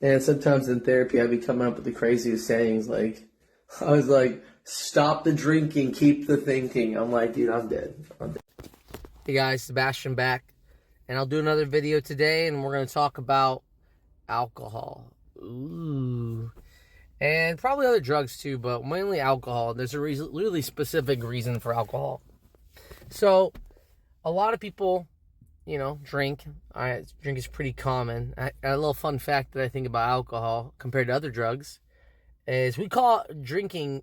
And sometimes in therapy, I'd be coming up with the craziest sayings. Like, I was like, stop the drinking, keep the thinking. I'm like, dude, I'm dead. I'm dead. Hey guys, Sebastian back, and I'll do another video today, and we're going to talk about alcohol. Ooh. And probably other drugs too, but mainly alcohol. There's a really specific reason for alcohol. So, a lot of people, drink. Drink is pretty common. A little fun fact that I think about alcohol compared to other drugs is we call it drinking,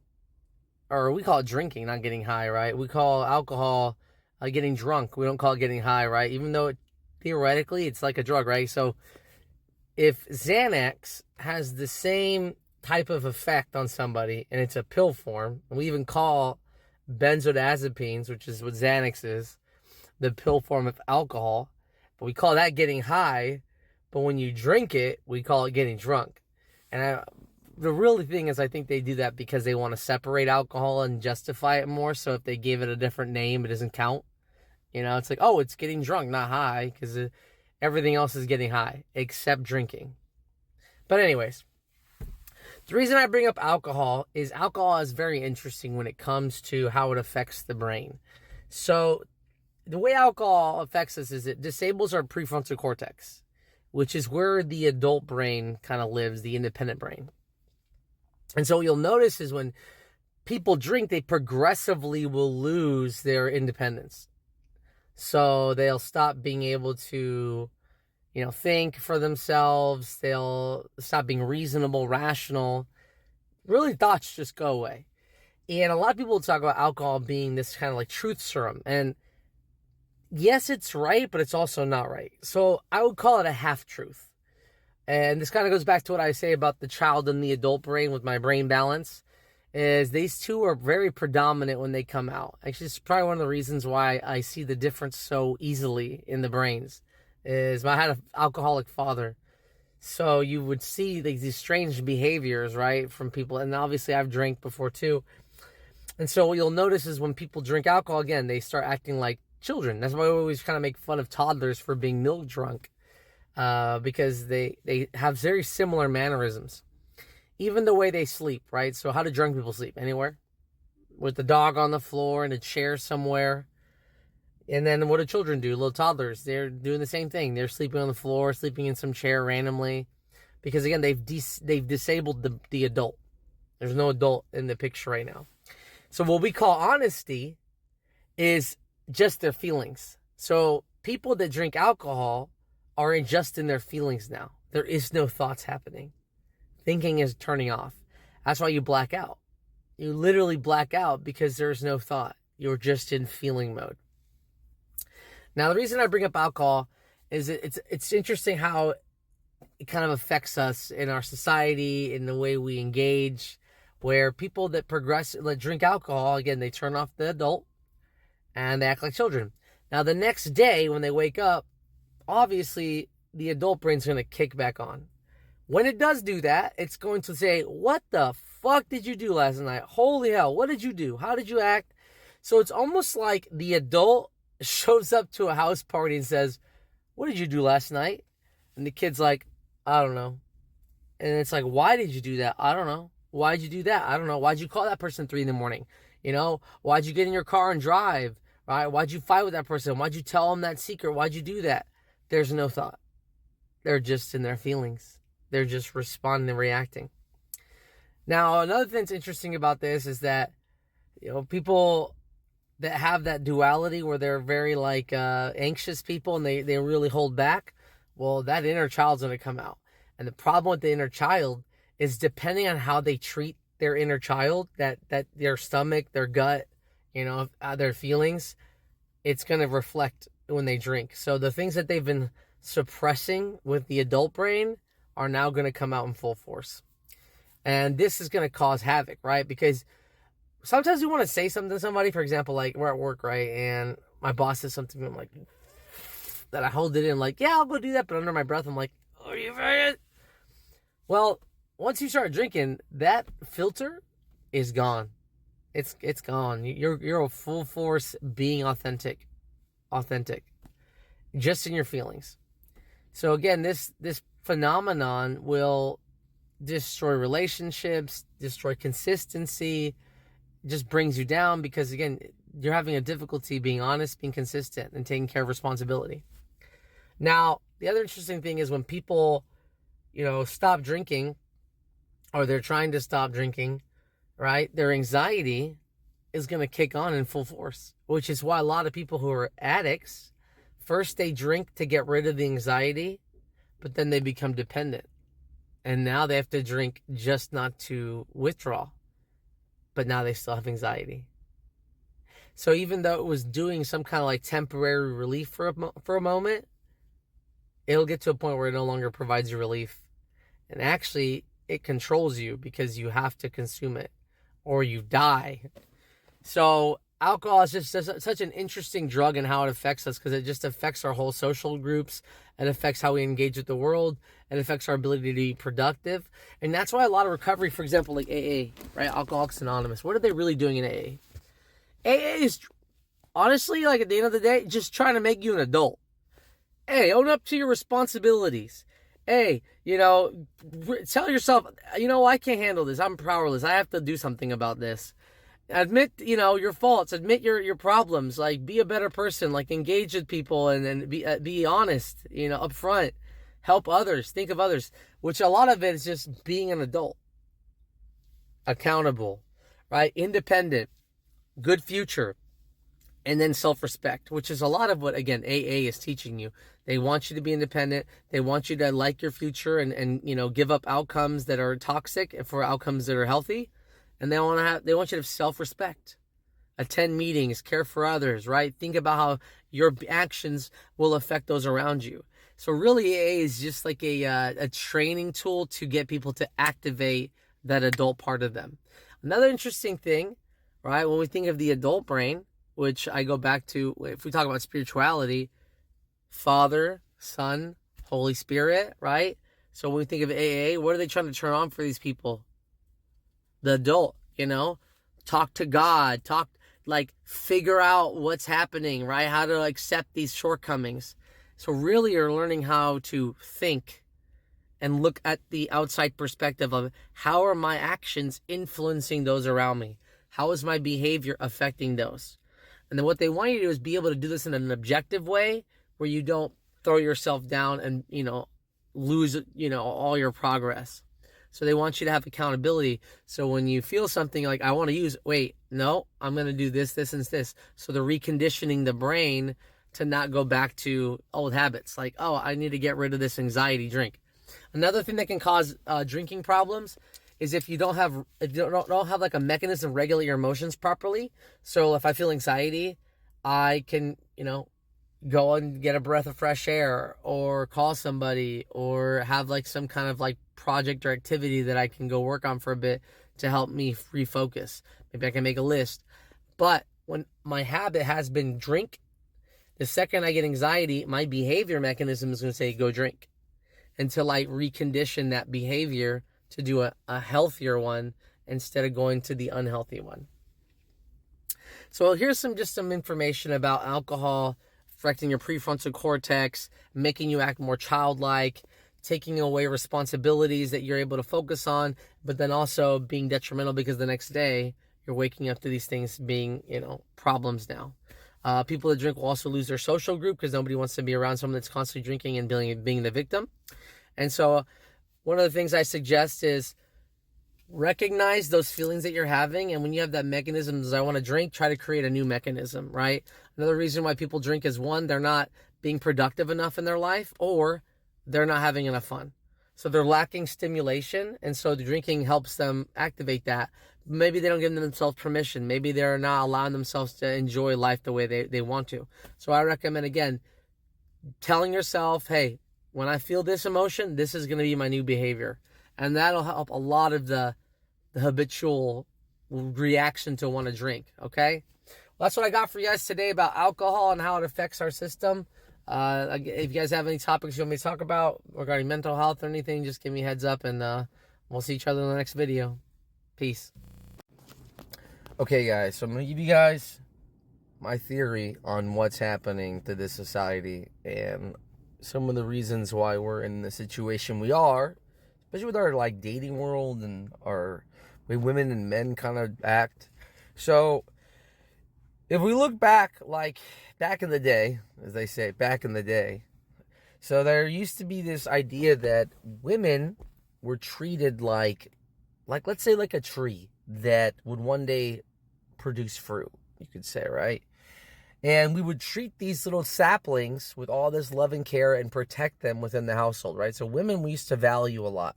not getting high, right? We call alcohol getting drunk. We don't call it getting high, right? Even though theoretically it's like a drug, right? So if Xanax has the same type of effect on somebody and it's a pill form, and we even call benzodiazepines, which is what Xanax is, the pill form of alcohol, but we call that getting high, but when you drink it, we call it getting drunk. And the real thing is I think they do that because they want to separate alcohol and justify it more, so if they give it a different name, it doesn't count. It's like, oh, it's getting drunk, not high, because everything else is getting high, except drinking. But anyways, the reason I bring up alcohol is very interesting when it comes to how it affects the brain. So the way alcohol affects us is it disables our prefrontal cortex, which is where the adult brain kind of lives, the independent brain. And so what you'll notice is when people drink, they progressively will lose their independence. So they'll stop being able to, think for themselves. They'll stop being reasonable, rational. Really, thoughts just go away. And a lot of people talk about alcohol being this kind of like truth serum. And yes, it's right, but it's also not right. So I would call it a half-truth. And this kind of goes back to what I say about the child and the adult brain with my brain balance, is these two are very predominant when they come out. Actually, it's probably one of the reasons why I see the difference so easily in the brains. Is I had an alcoholic father. So you would see these strange behaviors, right, from people. And obviously I've drank before too. And so what you'll notice is when people drink alcohol, again, they start acting like children. That's why we always kind of make fun of toddlers for being milk drunk. Because they have very similar mannerisms. Even the way they sleep, right? So how do drunk people sleep? Anywhere? With the dog on the floor in a chair somewhere. And then what do children do? Little toddlers, they're doing the same thing. They're sleeping on the floor, sleeping in some chair randomly. Because again, they've disabled the adult. There's no adult in the picture right now. So what we call honesty is just their feelings. So people that drink alcohol are just in their feelings now. There is no thoughts happening. Thinking is turning off. That's why you black out. You literally black out because there's no thought. You're just in feeling mode. Now, the reason I bring up alcohol is it's interesting how it kind of affects us in our society, in the way we engage, where people that drink alcohol, again, they turn off the adult and they act like children. Now, the next day when they wake up, obviously the adult brain's going to kick back on. When it does do that, it's going to say, what the fuck did you do last night? Holy hell, what did you do? How did you act? So it's almost like the adult shows up to a house party and says, what did you do last night? And the kid's like, I don't know. And it's like, why did you do that? I don't know. Why'd you do that? I don't know. Why'd you call that person 3 a.m? Why'd you get in your car and drive? Right? Why'd you fight with that person? Why'd you tell them that secret? Why'd you do that? There's no thought. They're just in their feelings. They're just responding and reacting. Now, another thing that's interesting about this is that, people that have that duality where they're very anxious people and they really hold back, well, that inner child's going to come out. And the problem with the inner child is depending on how they treat their inner child, that their stomach, their gut, their feelings, it's going to reflect when they drink. So the things that they've been suppressing with the adult brain are now going to come out in full force. And this is going to cause havoc, right? Because sometimes we want to say something to somebody. For example, like we're at work, right? And my boss says something to me, I'm like, that I hold it in, like, yeah, I'll go do that. But under my breath, I'm like, are you very... Well, once you start drinking, that filter is gone. It's gone. You're a full force being authentic, just in your feelings. So again, this phenomenon will destroy relationships, destroy consistency, just brings you down because, again, you're having a difficulty being honest, being consistent, and taking care of responsibility. Now, the other interesting thing is when people, stop drinking, or they're trying to stop drinking, right? Their anxiety is going to kick on in full force, which is why a lot of people who are addicts, first they drink to get rid of the anxiety, but then they become dependent. And now they have to drink just not to withdraw, but now they still have anxiety. So even though it was doing some kind of like temporary relief for a moment, it'll get to a point where it no longer provides you relief. And actually, it controls you because you have to consume it or you die. So alcohol is just such an interesting drug and how it affects us, because it just affects our whole social groups. It affects how we engage with the world. It affects our ability to be productive. And that's why a lot of recovery, for example, like AA, right? Alcoholics Anonymous. What are they really doing in AA? AA is honestly, like at the end of the day, just trying to make you an adult. Hey, own up to your responsibilities. Hey, tell yourself, I can't handle this. I'm powerless. I have to do something about this. Admit, your faults. Admit your problems. Like, be a better person. Like, engage with people and be honest. Upfront. Help others. Think of others. Which a lot of it is just being an adult. Accountable, right? Independent. Good future. And then self-respect, which is a lot of what, again, AA is teaching you. They want you to be independent. They want you to like your future and give up outcomes that are toxic for outcomes that are healthy. And they want you to have self-respect. Attend meetings, care for others, right? Think about how your actions will affect those around you. So really, AA is just like a training tool to get people to activate that adult part of them. Another interesting thing, right, when we think of the adult brain, which I go back to, if we talk about spirituality, Father, Son, Holy Spirit, right? So when we think of AA, what are they trying to turn on for these people? The adult, talk to God, figure out what's happening, right? How to accept these shortcomings. So really you're learning how to think and look at the outside perspective of how are my actions influencing those around me? How is my behavior affecting those? And then what they want you to do is be able to do this in an objective way where you don't throw yourself down and, lose, all your progress. So they want you to have accountability. So when you feel something like, I want to use, wait, no, I'm going to do this, this, and this. So they're reconditioning the brain to not go back to old habits. Like, oh, I need to get rid of this anxiety drink. Another thing that can cause drinking problems is if you don't have like a mechanism to regulate your emotions properly. So if I feel anxiety, I can, go and get a breath of fresh air or call somebody or have like some kind of like project or activity that I can go work on for a bit to help me refocus. Maybe I can make a list. But when my habit has been drink, the second I get anxiety, my behavior mechanism is going to say, go drink, until I recondition that behavior to do a healthier one instead of going to the unhealthy one. So here's some information about alcohol affecting your prefrontal cortex, making you act more childlike, taking away responsibilities that you're able to focus on, but then also being detrimental because the next day you're waking up to these things being, problems now. People that drink will also lose their social group because nobody wants to be around someone that's constantly drinking and being the victim. And so one of the things I suggest is recognize those feelings that you're having. And when you have that mechanism, I want to drink, try to create a new mechanism, right? Another reason why people drink is, one, they're not being productive enough in their life, or they're not having enough fun. So they're lacking stimulation. And so the drinking helps them activate that. Maybe they don't give themselves permission. Maybe they're not allowing themselves to enjoy life the way they want to. So I recommend, again, telling yourself, hey, when I feel this emotion, this is going to be my new behavior. And that'll help a lot of the habitual reaction to want to drink, okay? Well, that's what I got for you guys today about alcohol and how it affects our system. If you guys have any topics you want me to talk about regarding mental health or anything, just give me a heads up, and we'll see each other in the next video. Peace. Okay, guys, so I'm going to give you guys my theory on what's happening to this society and some of the reasons why we're in the situation we are, especially with our like dating world and our way women and men kind of act. So if we look back, like back in the day, as they say, back in the day, so there used to be this idea that women were treated like let's say like a tree that would one day produce fruit, you could say, right? And we would treat these little saplings with all this love and care and protect them within the household, right? So women we used to value a lot.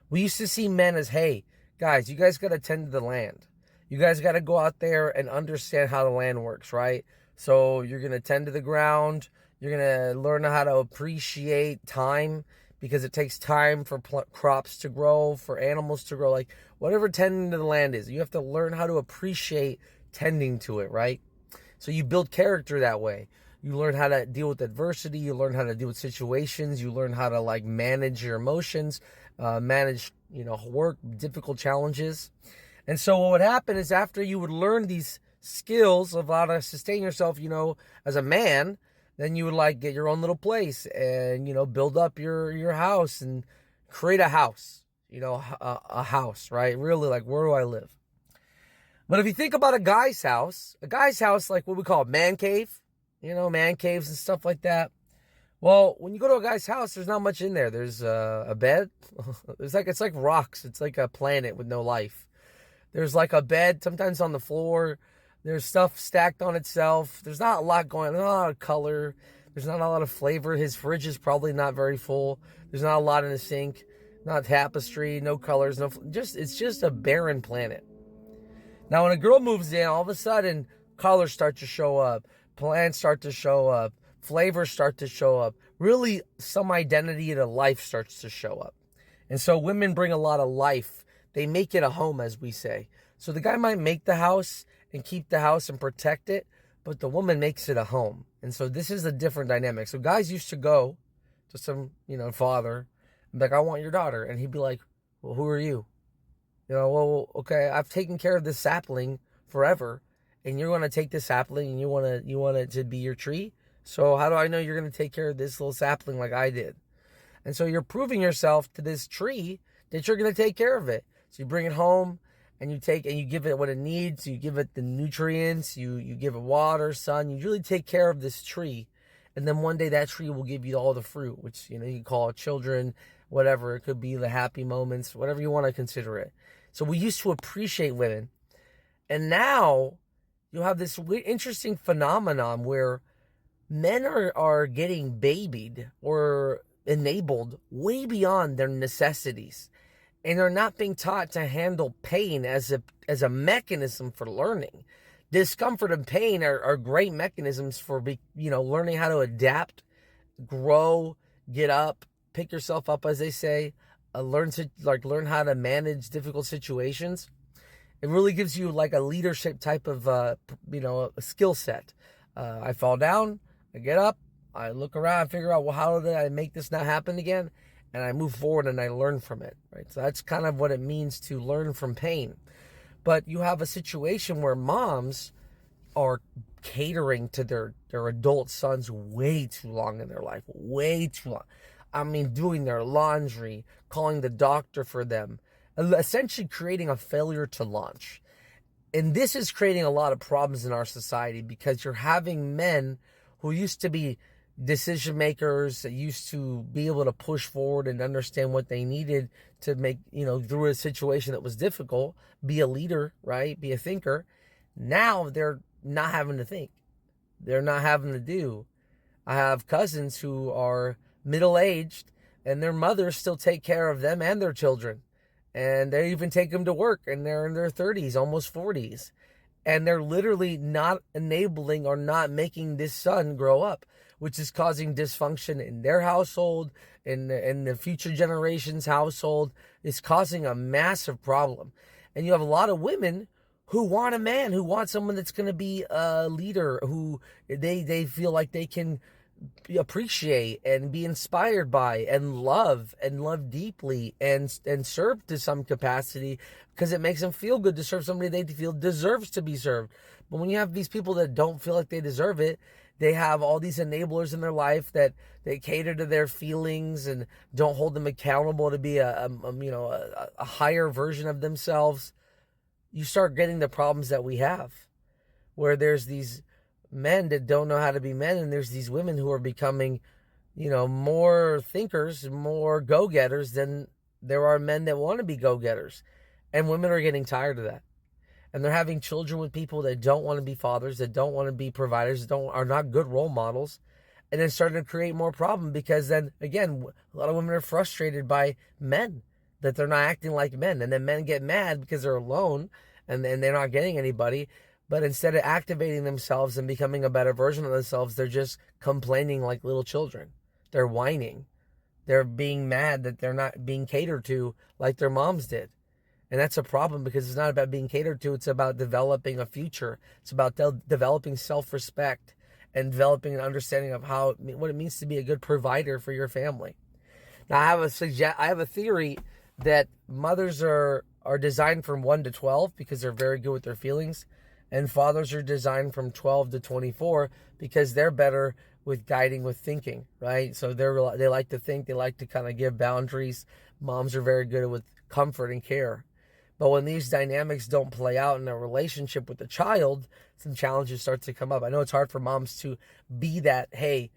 We used to see men as, hey, guys, you guys got to tend to the land. You guys got to go out there and understand how the land works, right? So you're going to tend to the ground. You're going to learn how to appreciate time, because it takes time for crops to grow, for animals to grow, like whatever tending to the land is. You have to learn how to appreciate tending to it, right? So you build character that way. You learn how to deal with adversity. You learn how to deal with situations. You learn how to like manage your emotions, manage, work, difficult challenges. And so what would happen is after you would learn these skills of how to sustain yourself, as a man, then you would like get your own little place and, build up your house and create a house, a house, right? Really, like, where do I live? But if you think about a guy's house, like what we call a man cave, man caves and stuff like that. Well, when you go to a guy's house, there's not much in there. There's a bed. It's like rocks. It's like a planet with no life. There's like a bed, sometimes on the floor. There's stuff stacked on itself. There's not a lot going on. There's not a lot of color. There's not a lot of flavor. His fridge is probably not very full. There's not a lot in the sink. Not tapestry, no colors, it's just a barren planet. Now, when a girl moves in, all of a sudden, colors start to show up. Plants start to show up. Flavors start to show up. Really, some identity to life starts to show up. And so women bring a lot of life. They make it a home, as we say. So the guy might make the house and keep the house and protect it, but the woman makes it a home. And so this is a different dynamic. So guys used to go to some, father, and be like, I want your daughter. And he'd be like, well, who are you? Well, okay, I've taken care of this sapling forever, and you're going to take this sapling and you want it to be your tree. So how do I know you're going to take care of this little sapling like I did? And so you're proving yourself to this tree that you're going to take care of it. So you bring it home and you give it what it needs. You give it the nutrients. You give it water, sun. You really take care of this tree. And then one day that tree will give you all the fruit, which, you call it children, whatever. It could be the happy moments, whatever you want to consider it. So we used to appreciate women. And now you have this interesting phenomenon where men are getting babied or enabled way beyond their necessities. And they're not being taught to handle pain as a mechanism for learning. Discomfort and pain are great mechanisms for learning how to adapt, grow, get up, pick yourself up, as they say, learn how to manage difficult situations. It really gives you like a leadership type of a skill set. I fall down, I get up, I look around, I figure out, well, how did I make this not happen again? And I move forward and I learn from it, right? So that's kind of what it means to learn from pain. But you have a situation where moms are catering to their adult sons way too long in their life, way too long. I mean, doing their laundry, calling the doctor for them, essentially creating a failure to launch. And this is creating a lot of problems in our society because you're having men who used to be decision makers, that used to be able to push forward and understand what they needed to make, through a situation that was difficult, be a leader, right? Be a thinker. Now they're not having to think. They're not having to do. I have cousins who are middle-aged and their mothers still take care of them and their children. And they even take them to work and they're in their 30s, almost 40s. And they're literally not enabling or not making this son grow up, which is causing dysfunction in their household, in the future generation's household. It's causing a massive problem. And you have a lot of women who want a man, who want someone that's going to be a leader, who they feel like they can appreciate and be inspired by and love deeply and serve to some capacity, because it makes them feel good to serve somebody they feel deserves to be served. But when you have these people that don't feel like they deserve it, They have all these enablers in their life that they cater to their feelings and don't hold them accountable to be a higher version of themselves. You start getting the problems that we have, where there's these men that don't know how to be men, and there's these women who are becoming, more thinkers, more go-getters than there are men that want to be go-getters. And women are getting tired of that. And they're having children with people that don't want to be fathers, that don't want to be providers, are not good role models. And then starting to create more problem, because then, again, a lot of women are frustrated by men, that they're not acting like men. And then men get mad because they're alone and they're not getting anybody. But instead of activating themselves and becoming a better version of themselves, they're just complaining like little children. They're whining. They're being mad that they're not being catered to like their moms did. And that's a problem, because it's not about being catered to. It's about developing a future. It's about developing self-respect and developing an understanding of what it means to be a good provider for your family. Now, I have a theory that mothers are designed from 1 to 12 because they're very good with their feelings, and fathers are designed from 12 to 24 because they're better with guiding with thinking, right? So they like to think, they like to kind of give boundaries. Moms are very good with comfort and care. But when these dynamics don't play out in a relationship with the child, some challenges start to come up. I know it's hard for moms to be that, hey,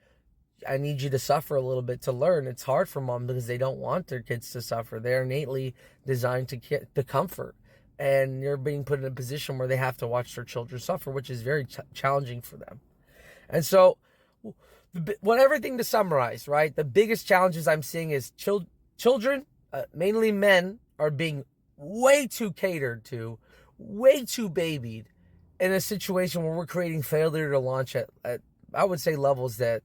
I need you to suffer a little bit to learn. It's hard for moms because they don't want their kids to suffer. They're innately designed to get the comfort. And you're being put in a position where they have to watch their children suffer, which is very challenging for them. And so, everything to summarize, right? The biggest challenges I'm seeing is children, mainly men, are being way too catered to, way too babied, in a situation where we're creating failure to launch at I would say, levels that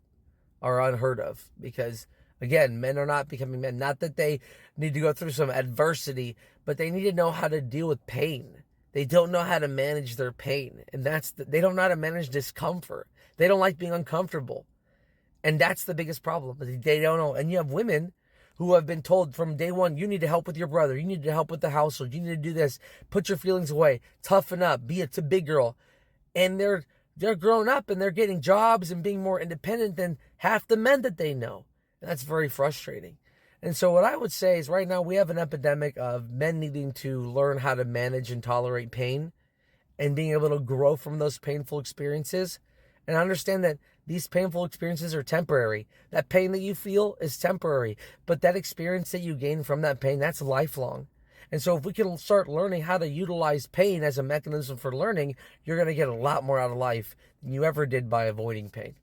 are unheard of. Because, again, men are not becoming men. Not that they need to go through some adversity, but they need to know how to deal with pain. They don't know how to manage their pain. And they don't know how to manage discomfort. They don't like being uncomfortable. And that's the biggest problem. They don't know. And you have women who have been told from day one, you need to help with your brother. You need to help with the household. You need to do this. Put your feelings away. Toughen up. Be a big girl. And they're grown up and they're getting jobs and being more independent than half the men that they know. And that's very frustrating. And so what I would say is, right now we have an epidemic of men needing to learn how to manage and tolerate pain, and being able to grow from those painful experiences, and understand that these painful experiences are temporary. That pain that you feel is temporary, but that experience that you gain from that pain, that's lifelong. And so if we can start learning how to utilize pain as a mechanism for learning, you're going to get a lot more out of life than you ever did by avoiding pain.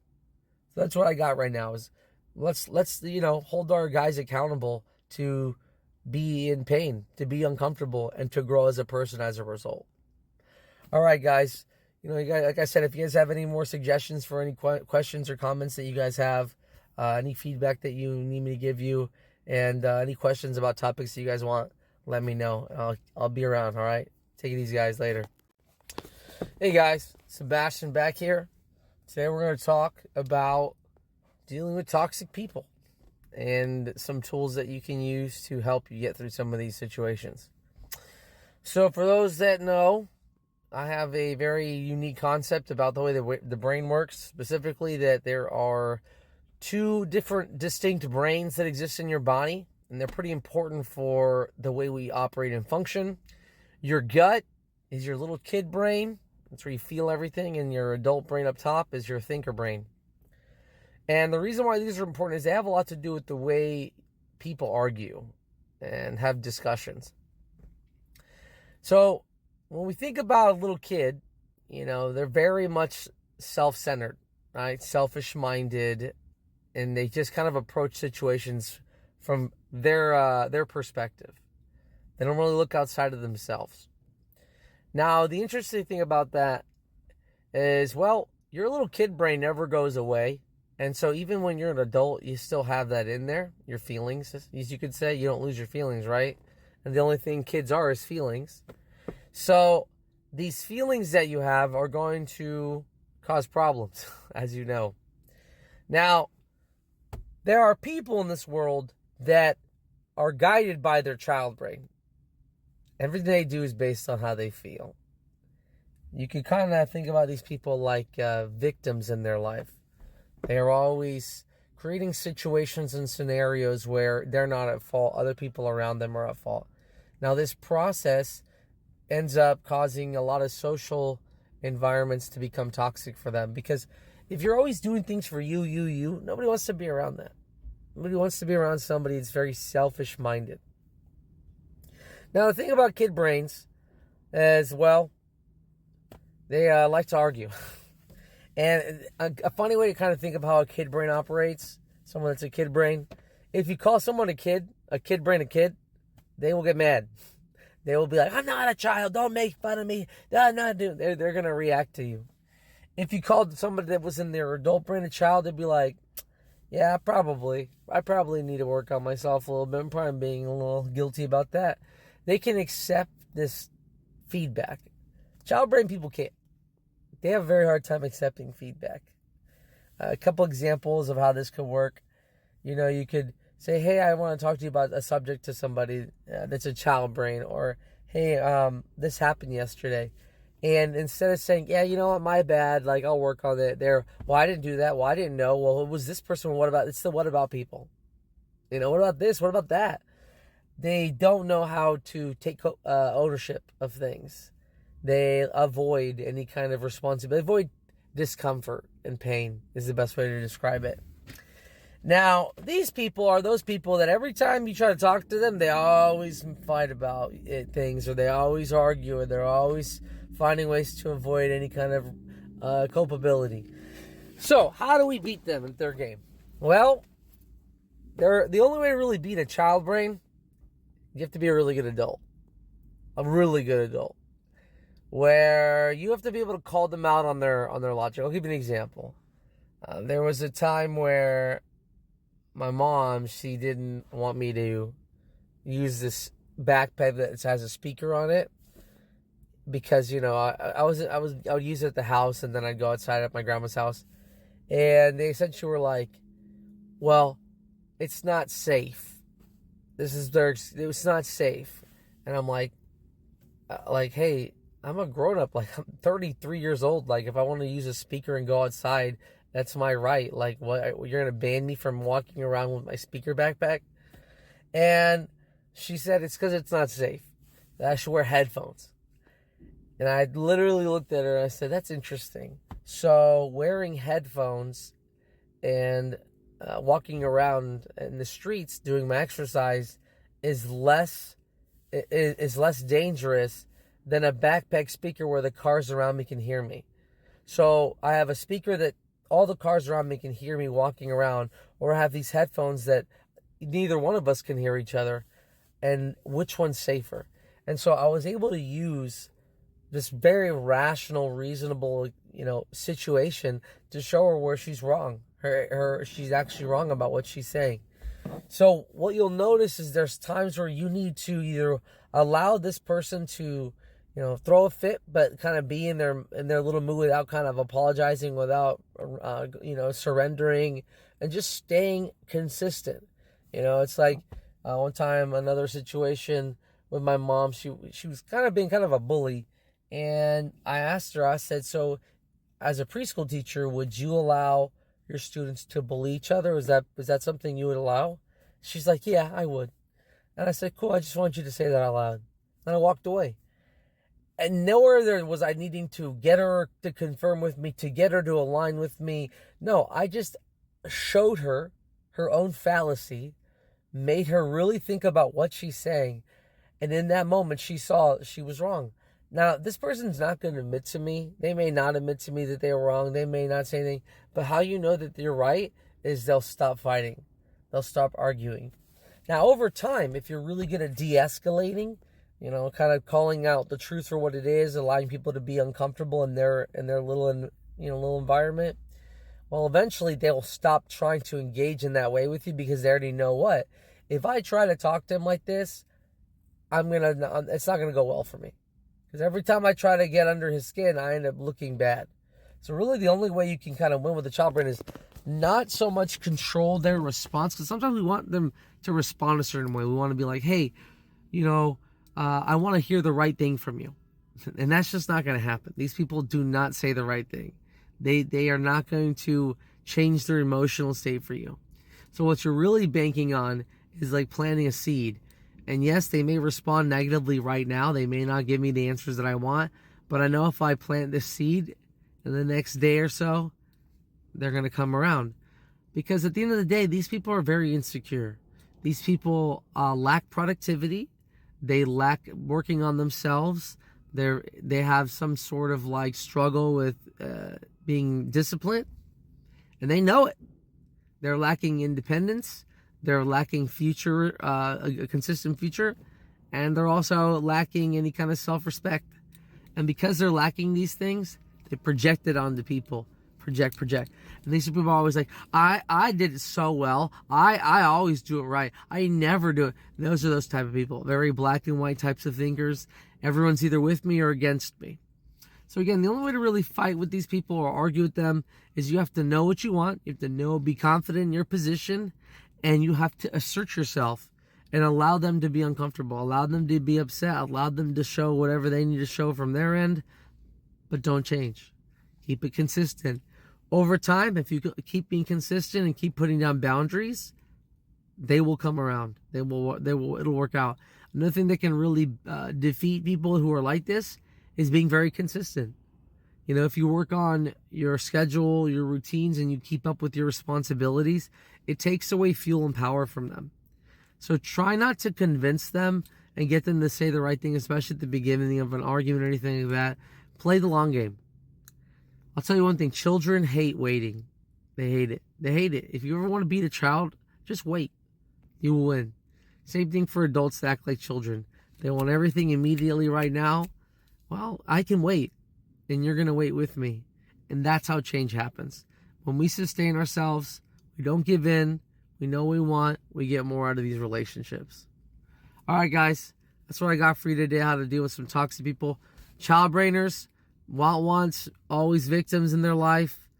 So that's what I got right now, is let's hold our guys accountable to be in pain, to be uncomfortable, and to grow as a person as a result. All right, guys. Like I said, if you guys have any more suggestions for any questions or comments that you guys have, any feedback that you need me to give you, and any questions about topics that you guys want, let me know. I'll be around, all right? Take it easy, guys. Later. Hey, guys. Sebastian back here. Today we're going to talk about dealing with toxic people and some tools that you can use to help you get through some of these situations. So for those that know, I have a very unique concept about the way the brain works, specifically that there are two different distinct brains that exist in your body, and they're pretty important for the way we operate and function. Your gut is your little kid brain. That's where you feel everything, and your adult brain up top is your thinker brain. And the reason why these are important is they have a lot to do with the way people argue and have discussions. So when we think about a little kid, they're very much self-centered, right? Selfish-minded, and they just kind of approach situations from their perspective. They don't really look outside of themselves. Now, the interesting thing about that is, your little kid brain never goes away. And so even when you're an adult, you still have that in there, your feelings, as you could say. You don't lose your feelings, right? And the only thing kids are is feelings. So these feelings that you have are going to cause problems, as you know. Now, there are people in this world that are guided by their child brain. Everything they do is based on how they feel. You can kind of think about these people like victims in their life. They are always creating situations and scenarios where they're not at fault. Other people around them are at fault. Now, this process ends up causing a lot of social environments to become toxic for them, because if you're always doing things for you, nobody wants to be around that. Nobody wants to be around somebody that's very selfish-minded. Now, the thing about kid brains is, well, they like to argue. And a funny way to kind of think of how a kid brain operates, someone that's a kid brain, if you call someone a kid brain a kid, they will get mad. They will be like, I'm not a child, don't make fun of me. I'm not doing. They're going to react to you. If you called somebody that was in their adult brain a child, they'd be like, yeah, probably. I probably need to work on myself a little bit. I'm probably being a little guilty about that. They can accept this feedback. Child brain people can't. They have a very hard time accepting feedback. A couple examples of how this could work. You could say, hey, I want to talk to you about a subject to somebody that's a child brain. Or, hey, this happened yesterday. And instead of saying, yeah, you know what, my bad, like, I'll work on it. Well, I didn't do that. Well, I didn't know. Well, it was this person. It's the what about people. What about this? What about that? They don't know how to take ownership of things. They avoid any kind of responsibility. Avoid discomfort and pain is the best way to describe it. Now, these people are those people that every time you try to talk to them, they always fight about things, or they always argue, or they're always finding ways to avoid any kind of culpability. So, how do we beat them in their game? Well, the only way to really beat a child brain, you have to be a really good adult. A really good adult. Where you have to be able to call them out on their logic. I'll give you an example. There was a time where my mom, she didn't want me to use this backpack that has a speaker on it, because I would use it at the house, and then I'd go outside at my grandma's house, and they essentially were like, well, it's not safe. It's not safe. And I'm like, hey, I'm a grown-up. Like, I'm 33 years old. Like, if I want to use a speaker and go outside, that's my right. Like, what? You're going to ban me from walking around with my speaker backpack? And she said, it's because it's not safe. That I should wear headphones. And I literally looked at her and I said, that's interesting. So wearing headphones and walking around in the streets doing my exercise is less dangerous than a backpack speaker where the cars around me can hear me. So I have a speaker that all the cars around me can hear me walking around, or I have these headphones that neither one of us can hear each other, and which one's safer? And so I was able to use this very rational, reasonable, situation to show her where she's wrong. She's actually wrong about what she's saying. So what you'll notice is there's times where you need to either allow this person to, throw a fit, but kind of be in their little mood without kind of apologizing, without, surrendering, and just staying consistent. It's like one time, another situation with my mom. She was kind of being kind of a bully, and I asked her. I said, so as a preschool teacher, would you allow your students to bully each other? Was that something you would allow? She's like, yeah, I would. And I said, cool, I just want you to say that out loud. And I walked away. And nowhere was I needing to get her to confirm with me, to get her to align with me. No, I just showed her her own fallacy, made her really think about what she's saying. And in that moment, she saw she was wrong. Now, this person's not going to admit to me. They may not admit to me that they were wrong. They may not say anything. But how you know that they're right is they'll stop fighting. They'll stop arguing. Now, over time, if you're really good at de-escalating, kind of calling out the truth for what it is, allowing people to be uncomfortable in their little environment, well, eventually they'll stop trying to engage in that way with you, because they already know what. If I try to talk to them like this, it's not gonna go well for me. Because every time I try to get under his skin, I end up looking bad. So really the only way you can kind of win with the child brain is not so much control their response, because sometimes we want them to respond a certain way. We want to be like, hey, I want to hear the right thing from you. And that's just not going to happen. These people do not say the right thing. They are not going to change their emotional state for you. So what you're really banking on is like planting a seed. And yes, they may respond negatively right now. They may not give me the answers that I want. But I know if I plant this seed in the next day or so, they're going to come around. Because at the end of the day, these people are very insecure. These people lack productivity. They lack working on themselves. They have some sort of like struggle with being disciplined. And they know it. They're lacking independence. They're lacking future, a consistent future. And they're also lacking any kind of self-respect. And because they're lacking these things, they project it onto people. Project. And these people are always like, I did it so well. I always do it right. I never do it. And those are those type of people. Very black and white types of thinkers. Everyone's either with me or against me. So again, the only way to really fight with these people or argue with them is you have to know what you want. You have to know, be confident in your position. And you have to assert yourself and allow them to be uncomfortable. Allow them to be upset. Allow them to show whatever they need to show from their end. But don't change. Keep it consistent. Over time, if you keep being consistent and keep putting down boundaries, they will come around. It'll work out. Another thing that can really defeat people who are like this is being very consistent. You know, if you work on your schedule, your routines, and you keep up with your responsibilities, it takes away fuel and power from them. So try not to convince them and get them to say the right thing, especially at the beginning of an argument or anything like that. Play the long game. I'll tell you one thing. Children hate waiting. They hate it. They hate it. If you ever want to beat a child, just wait. You will win. Same thing for adults that act like children. They want everything immediately right now. Well, I can wait. And you're going to wait with me. And that's how change happens. When we sustain ourselves, we don't give in, we know what we want, we get more out of these relationships. All right, guys. That's what I got for you today, how to deal with some toxic people. Child brainers, wants, always victims in their life.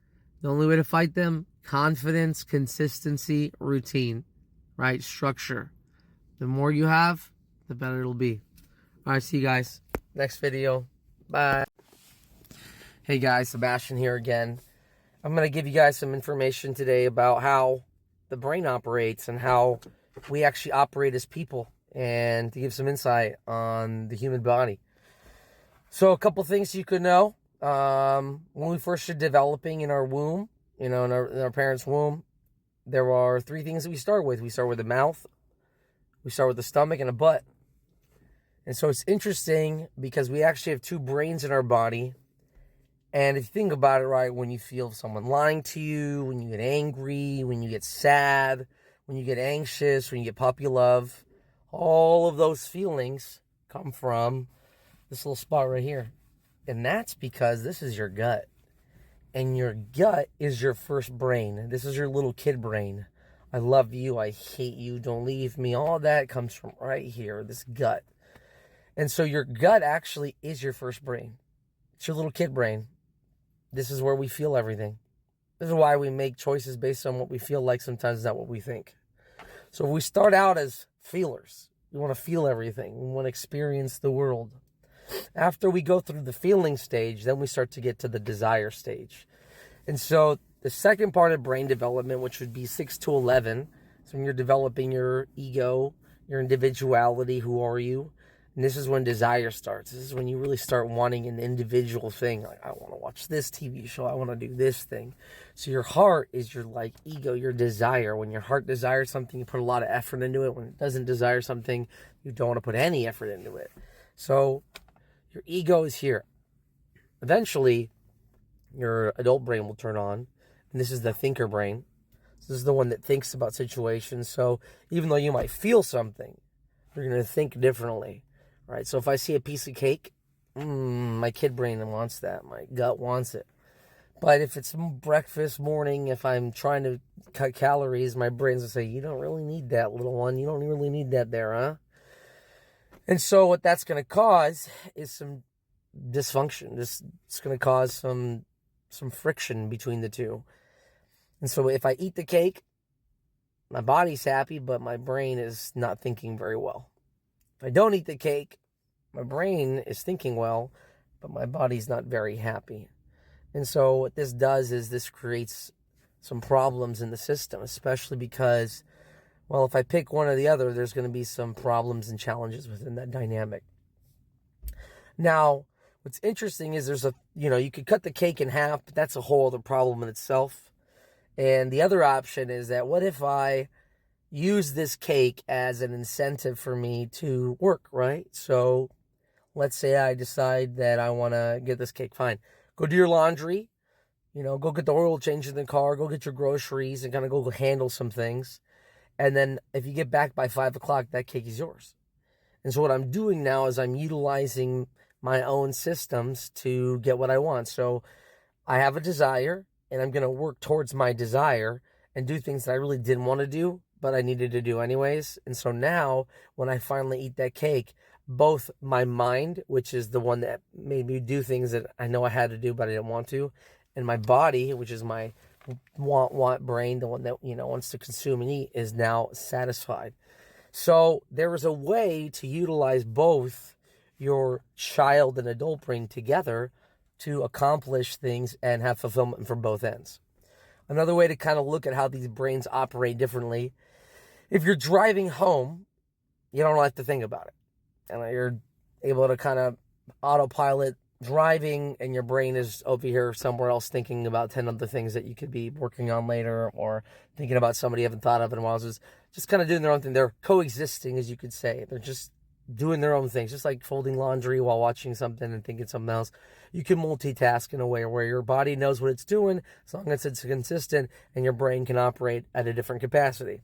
The only way to fight them, confidence, consistency, routine, right? Structure. The more you have, the better it'll be. All right, see you guys. Next video. Bye. Hey guys, Sebastian here again. I'm going to give you guys some information today about how the brain operates and how we actually operate as people, and to give some insight on the human body. So a couple things you could know. When we first started developing in our womb, in our parents' womb, there are 3 things that we start with. We start with the mouth, we start with the stomach, and a butt. And so it's interesting because we actually have 2 brains in our body. And if you think about it, right, when you feel someone lying to you, when you get angry, when you get sad, when you get anxious, when you get puppy love, all of those feelings come from this little spot right here. And that's because this is your gut. And your gut is your first brain. This is your little kid brain. I love you. I hate you. Don't leave me. All that comes from right here, this gut. And so your gut actually is your first brain. It's your little kid brain. This is where we feel everything. This is why we make choices based on what we feel like, sometimes not what we think. So we start out as feelers. We want to feel everything. We want to experience the world. After we go through the feeling stage, then we start to get to the desire stage. And so the second part of brain development, which would be 6 to 11, so when you're developing your ego, your individuality, who are you? And this is when desire starts. This is when you really start wanting an individual thing. Like, I want to watch this TV show. I want to do this thing. So your heart is your like ego, your desire. When your heart desires something, you put a lot of effort into it. When it doesn't desire something, you don't want to put any effort into it. So your ego is here. Eventually, your adult brain will turn on. And this is the thinker brain. This is the one that thinks about situations. So even though you might feel something, you're going to think differently. Right, so if I see a piece of cake, my kid brain wants that. My gut wants it. But if it's breakfast, morning, if I'm trying to cut calories, my brain's going to say, you don't really need that, little one. You don't really need that there, huh? And so what that's going to cause is some dysfunction. It's going to cause some friction between the two. And so if I eat the cake, my body's happy, but my brain is not thinking very well. If I don't eat the cake, my brain is thinking well, but my body's not very happy. And so what this does is this creates some problems in the system, especially because, well, if I pick one or the other, there's going to be some problems and challenges within that dynamic. Now, what's interesting is you could cut the cake in half, but that's a whole other problem in itself. And the other option is that what if I use this cake as an incentive for me to work, right? So let's say I decide that I want to get this cake. Fine. Go do your laundry, go get the oil change in the car, go get your groceries and kind of go handle some things. And then if you get back by 5 o'clock, that cake is yours. And so what I'm doing now is I'm utilizing my own systems to get what I want. So I have a desire and I'm going to work towards my desire and do things that I really didn't want to do, but I needed to do anyways. And so now when I finally eat that cake, both my mind, which is the one that made me do things that I know I had to do, but I didn't want to, and my body, which is my want brain, the one that, wants to consume and eat, is now satisfied. So there is a way to utilize both your child and adult brain together to accomplish things and have fulfillment from both ends. Another way to kind of look at how these brains operate differently, if you're driving home, you don't have to think about it. And you're able to kind of autopilot driving, and your brain is over here somewhere else thinking about 10 other things that you could be working on later, or thinking about somebody you haven't thought of in a while. So just kind of doing their own thing. They're coexisting, as you could say. They're just doing their own things, just like folding laundry while watching something and thinking something else. You can multitask in a way where your body knows what it's doing as long as it's consistent, and your brain can operate at a different capacity.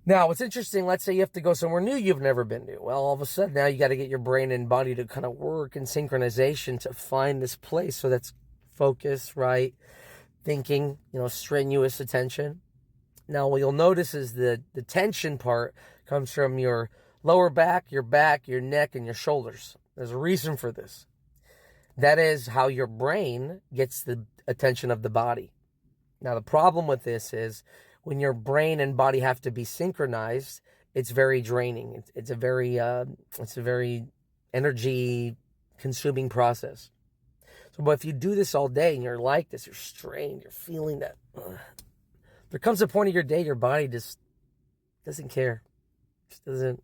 Now, what's interesting, let's say you have to go somewhere new you've never been to. Well, all of a sudden now you got to get your brain and body to kind of work in synchronization to find this place. So that's focus, right? Thinking, strenuous attention. Now, what you'll notice is the tension part comes from your lower back, your neck, and your shoulders. There's a reason for this. That is how your brain gets the attention of the body. Now, the problem with this is when your brain and body have to be synchronized, it's very draining. It's a very energy-consuming process. So, but if you do this all day and you're like this, you're strained, you're feeling that, there comes a point of your day your body just doesn't care. Just doesn't.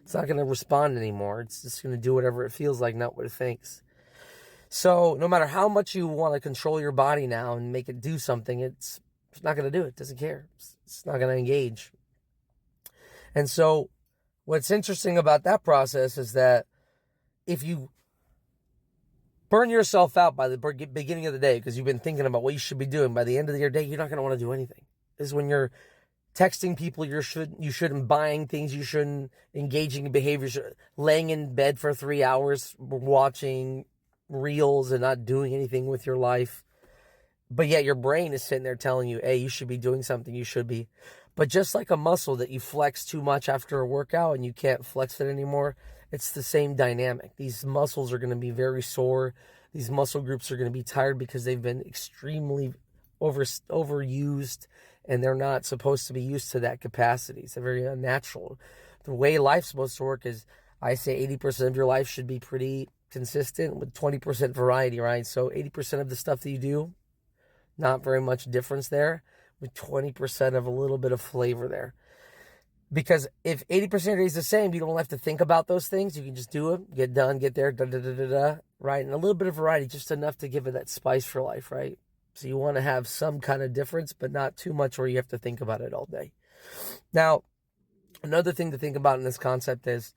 It's not going to respond anymore. It's just going to do whatever it feels like, not what it thinks. So no matter how much you want to control your body now and make it do something, it's not going to do it. It doesn't care. It's not going to engage. And so what's interesting about that process is that if you burn yourself out by the beginning of the day because you've been thinking about what you should be doing, by the end of your day, you're not going to want to do anything. This is when you're texting people you shouldn't, buying things you shouldn't, engaging in behaviors, laying in bed for 3 hours, watching reels and not doing anything with your life. But yet your brain is sitting there telling you, hey, you should be doing something, you should be. But just like a muscle that you flex too much after a workout and you can't flex it anymore, it's the same dynamic. These muscles are going to be very sore. These muscle groups are going to be tired because they've been extremely overused, and they're not supposed to be used to that capacity. It's very unnatural. The way life's supposed to work is, I say 80% of your life should be pretty consistent with 20% variety, right? So 80% of the stuff that you do, not very much difference there, with 20% of a little bit of flavor there. Because if 80% of your day is the same, you don't have to think about those things. You can just do it, get done, get there, right? And a little bit of variety, just enough to give it that spice for life, right? So you want to have some kind of difference, but not too much where you have to think about it all day. Now, another thing to think about in this concept is,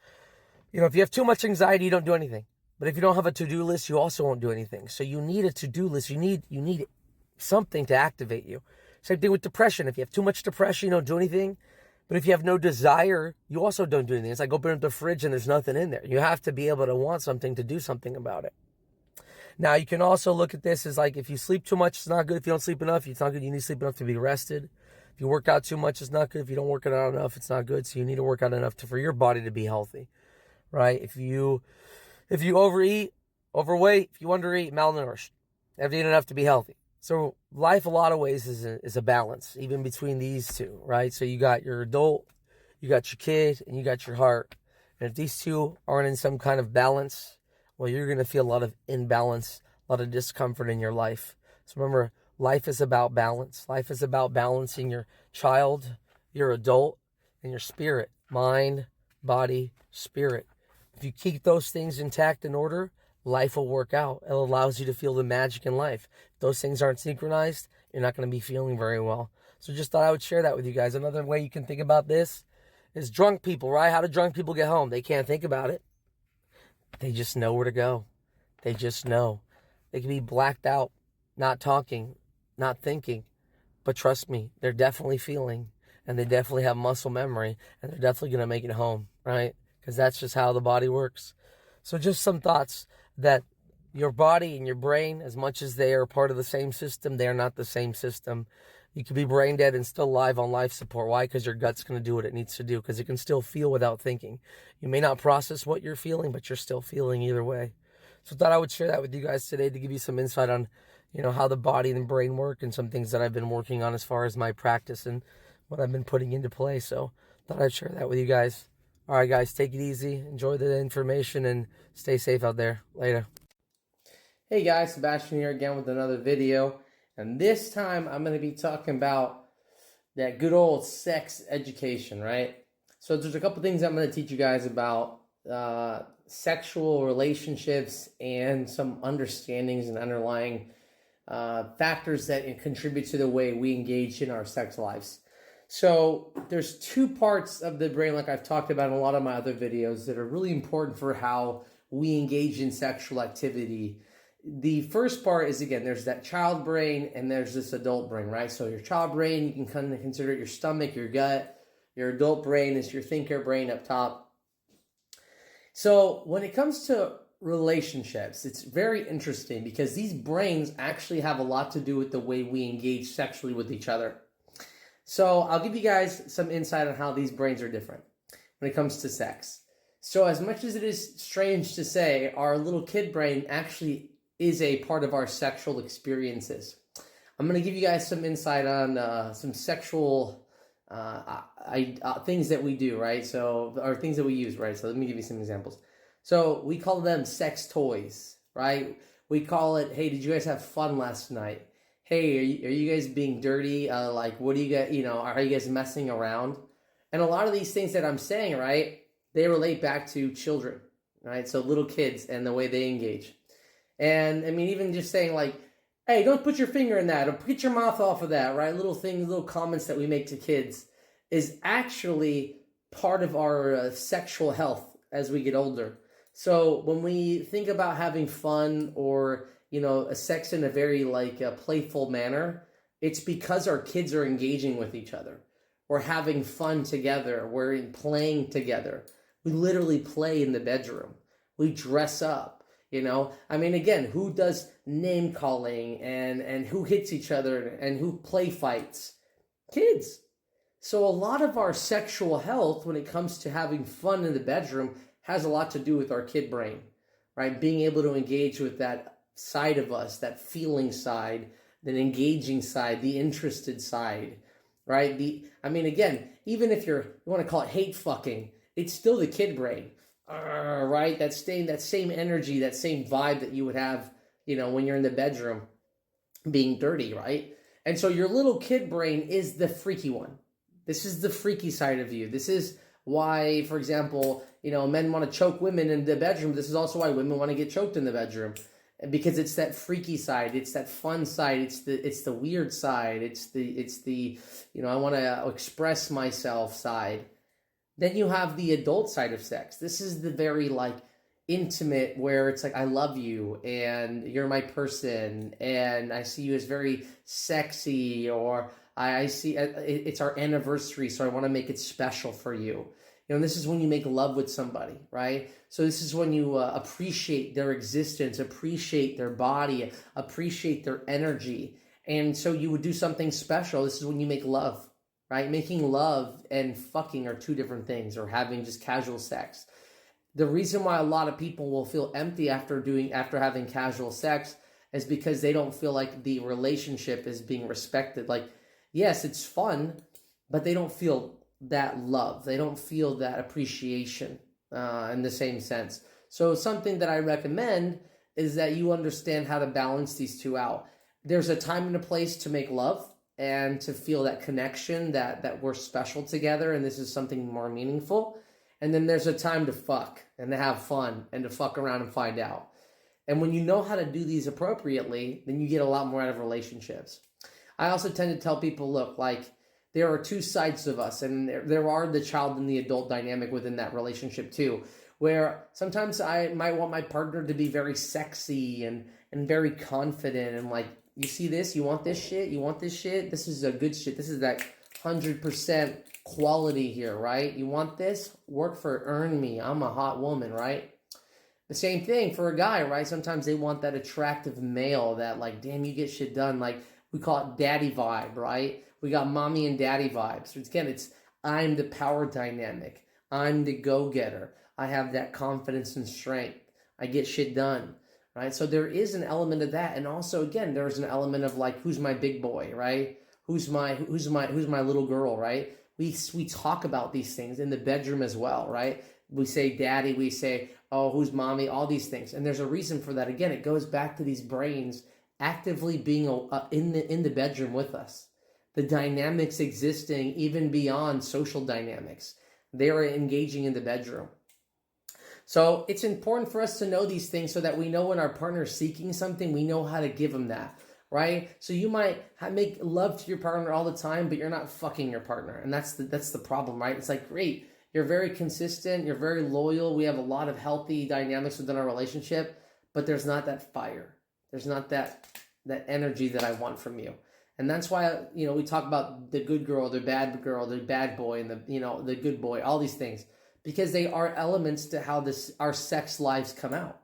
if you have too much anxiety, you don't do anything. But if you don't have a to-do list, you also won't do anything. So you need a to-do list. You need something to activate you. Same thing with depression. If you have too much depression, you don't do anything. But if you have no desire, you also don't do anything. It's like opening up the fridge and there's nothing in there. You have to be able to want something to do something about it. Now, you can also look at this as like, if you sleep too much, it's not good. If you don't sleep enough, it's not good. You need to sleep enough to be rested. If you work out too much, it's not good. If you don't work out enough, it's not good. So you need to work out enough for your body to be healthy, right? If you overeat, overweight, if you undereat, malnourished, you have to eat enough to be healthy. So life, a lot of ways, is a balance, even between these two, right? So you got your adult, you got your kid, and you got your heart. And if these two aren't in some kind of balance, well, you're going to feel a lot of imbalance, a lot of discomfort in your life. So remember, Life is about balance. Life is about balancing your child, your adult, and your spirit. Mind, body, spirit. If you keep those things intact in order, life will work out. It allows you to feel the magic in life. If those things aren't synchronized, you're not going to be feeling very well. So just thought I would share that with you guys. Another way you can think about this is drunk people, right? How do drunk people get home? They can't think about it. They just know where to go. They just know. They can be blacked out, not talking, not thinking. But trust me, they're definitely feeling, and they definitely have muscle memory, and they're definitely going to make it home, right? Because that's just how the body works. So just some thoughts that your body and your brain, as much as they are part of the same system, they are not the same system. You could be brain dead and still alive on life support. Why? Because your gut's going to do what it needs to do, because it can still feel without thinking. You may not process what you're feeling, but you're still feeling either way. So I thought I would share that with you guys today to give you some insight on, how the body and the brain work, and some things that I've been working on as far as my practice and what I've been putting into play. So I thought I'd share that with you guys. All right, guys, take it easy. Enjoy the information and stay safe out there. Later. Hey guys, Sebastian here again with another video. And this time I'm going to be talking about that good old sex education, right? So there's a couple things I'm going to teach you guys about sexual relationships and some understandings and underlying factors that contribute to the way we engage in our sex lives. So there's two parts of the brain, like I've talked about in a lot of my other videos, that are really important for how we engage in sexual activity. The first part is, again, there's that child brain and there's this adult brain, right? So your child brain, you can kind of consider it your stomach, your gut. Your adult brain is your thinker brain up top. So when it comes to relationships, it's very interesting because these brains actually have a lot to do with the way we engage sexually with each other. So I'll give you guys some insight on how these brains are different when it comes to sex. So as much as it is strange to say, our little kid brain actually is a part of our sexual experiences. I'm going to give you guys some insight on some sexual things that we do, right? So, or things that we use, right? So let me give you some examples. So we call them sex toys, right? We call it, hey, did you guys have fun last night? Hey, are you guys being dirty? What do you get, are you guys messing around? And a lot of these things that I'm saying, right, they relate back to children, right? So little kids and the way they engage. And I mean, even just saying like, hey, don't put your finger in that, or get your mouth off of that, right? Little things, little comments that we make to kids is actually part of our sexual health as we get older. So when we think about having fun or, a sex in a very playful manner, it's because our kids are engaging with each other. We're having fun together. We're playing together. We literally play in the bedroom. We dress up, I mean, again, who does name calling and who hits each other and who play fights? Kids. So a lot of our sexual health when it comes to having fun in the bedroom has a lot to do with our kid brain, right? Being able to engage with that side of us, that feeling side, the engaging side, the interested side, right? Again, even if you want to call it hate fucking, it's still the kid brain, right? That same energy, that same vibe that you would have, when you're in the bedroom being dirty, right? And so your little kid brain is the freaky one. This is the freaky side of you. This is why, for example, men want to choke women in the bedroom. This is also why women want to get choked in the bedroom, because it's that freaky side. It's that fun side. It's the weird side. It's the I want to express myself side. Then you have the adult side of sex. This is the very intimate, where it's like, I love you and you're my person and I see you as very sexy, or I see it's our anniversary, so I want to make it special for you. This is when you make love with somebody, right? So this is when you appreciate their existence, appreciate their body, appreciate their energy. And so you would do something special. This is when you make love, right? Making love and fucking are two different things, or having just casual sex. The reason why a lot of people will feel empty after having casual sex is because they don't feel like the relationship is being respected. Yes, it's fun, but they don't feel that love. They don't feel that appreciation in the same sense. So something that I recommend is that you understand how to balance these two out. there's a time and a place to make love and to feel that connection, that we're special together and this is something more meaningful. And then there's a time to fuck and to have fun and to fuck around and find out. And when you know how to do these appropriately, then you get a lot more out of relationships. I also tend to tell people, look, like, there are two sides of us, and there are the child and the adult dynamic within that relationship too, where sometimes I might want my partner to be very sexy and very confident and like, you see this, you want this shit, this is a good shit, this is that 100% quality here, right? You want this? Work for it, earn me, I'm a hot woman, right? The same thing for a guy, right? Sometimes they want that attractive male that like, damn, you get shit done. Like, we call it daddy vibe, right? We got mommy and daddy vibes. So again, I'm the power dynamic. I'm the go-getter. I have that confidence and strength. I get shit done, right? So there is an element of that. And also, again, there's an element of like, who's my big boy, right? Who's my little girl, right? We talk about these things in the bedroom as well, right? We say daddy, we say, oh, who's mommy, all these things. And there's a reason for that. Again, it goes back to these brains actively being in the bedroom with us. The dynamics existing even beyond social dynamics. They are engaging in the bedroom. So it's important for us to know these things so that we know when our partner is seeking something, we know how to give them that, right? So you might make love to your partner all the time, but you're not fucking your partner. And that's the problem, right? It's like, great, you're very consistent, you're very loyal, we have a lot of healthy dynamics within our relationship, but there's not that fire. There's not that energy that I want from you. And that's why, we talk about the good girl, the bad boy, and the good boy, all these things, because they are elements to how our sex lives come out.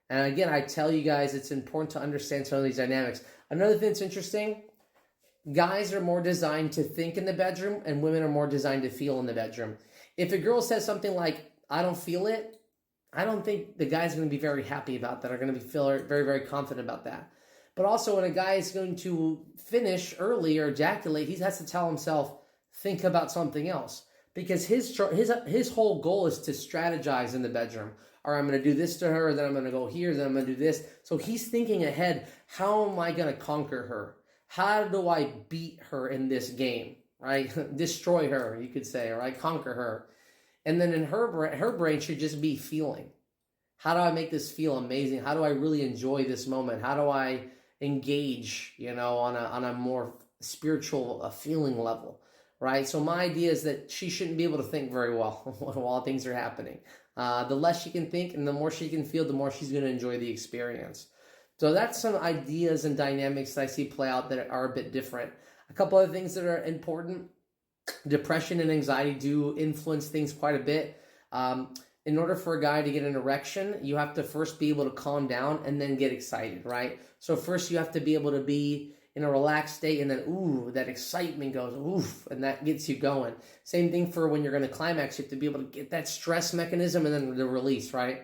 And again, I tell you guys, it's important to understand some of these dynamics. Another thing that's interesting, guys are more designed to think in the bedroom and women are more designed to feel in the bedroom. If a girl says something like, I don't feel it, I don't think the guy's going to be very happy about that, or going to feel very, very confident about that. But also when a guy is going to finish early or ejaculate, he has to tell himself, think about something else. Because his whole goal is to strategize in the bedroom. Or I'm going to do this to her, then I'm going to go here, then I'm going to do this. So he's thinking ahead, how am I going to conquer her? How do I beat her in this game, right? Destroy her, you could say, right? Conquer her. And then in her brain should just be feeling. How do I make this feel amazing? How do I really enjoy this moment? How do I engage, on a more spiritual feeling level, right? So my idea is that she shouldn't be able to think very well while things are happening. The less she can think and the more she can feel, the more she's going to enjoy the experience. So that's some ideas and dynamics that I see play out that are a bit different. A couple other things that are important. Depression and anxiety do influence things quite a bit. In order for a guy to get an erection, you have to first be able to calm down and then get excited, right? So first you have to be able to be in a relaxed state, and then, ooh, that excitement goes, oof, and that gets you going. Same thing for when you're going to climax. You have to be able to get that stress mechanism and then the release, right?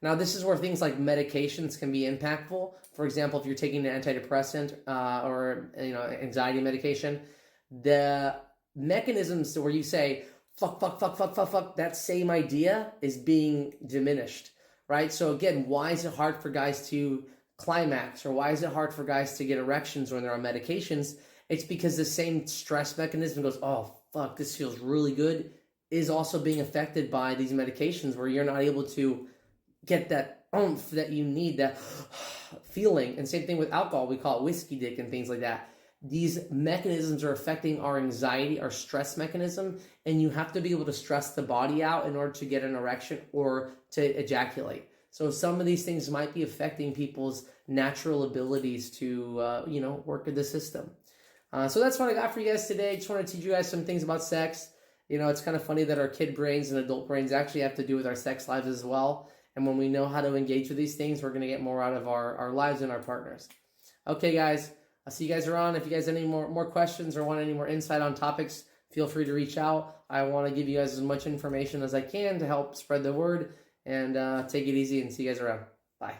Now, this is where things like medications can be impactful. For example, if you're taking an antidepressant or anxiety medication, the mechanisms where you say, fuck, that same idea is being diminished, right? So again, why is it hard for guys to climax, or why is it hard for guys to get erections when they're on medications? It's because the same stress mechanism goes, oh, fuck, this feels really good, is also being affected by these medications where you're not able to get that oomph that you need, that feeling. And same thing with alcohol. We call it whiskey dick and things like that. These mechanisms are affecting our anxiety, our stress mechanism, and you have to be able to stress the body out in order to get an erection or to ejaculate. So some of these things might be affecting people's natural abilities to, work in the system. So that's what I got for you guys today. Just want to teach you guys some things about sex. It's kind of funny that our kid brains and adult brains actually have to do with our sex lives as well. And when we know how to engage with these things, we're going to get more out of our lives and our partners. Okay, guys. I'll see you guys around. If you guys have any more questions or want any more insight on topics, feel free to reach out. I want to give you guys as much information as I can to help spread the word, and take it easy and see you guys around. Bye.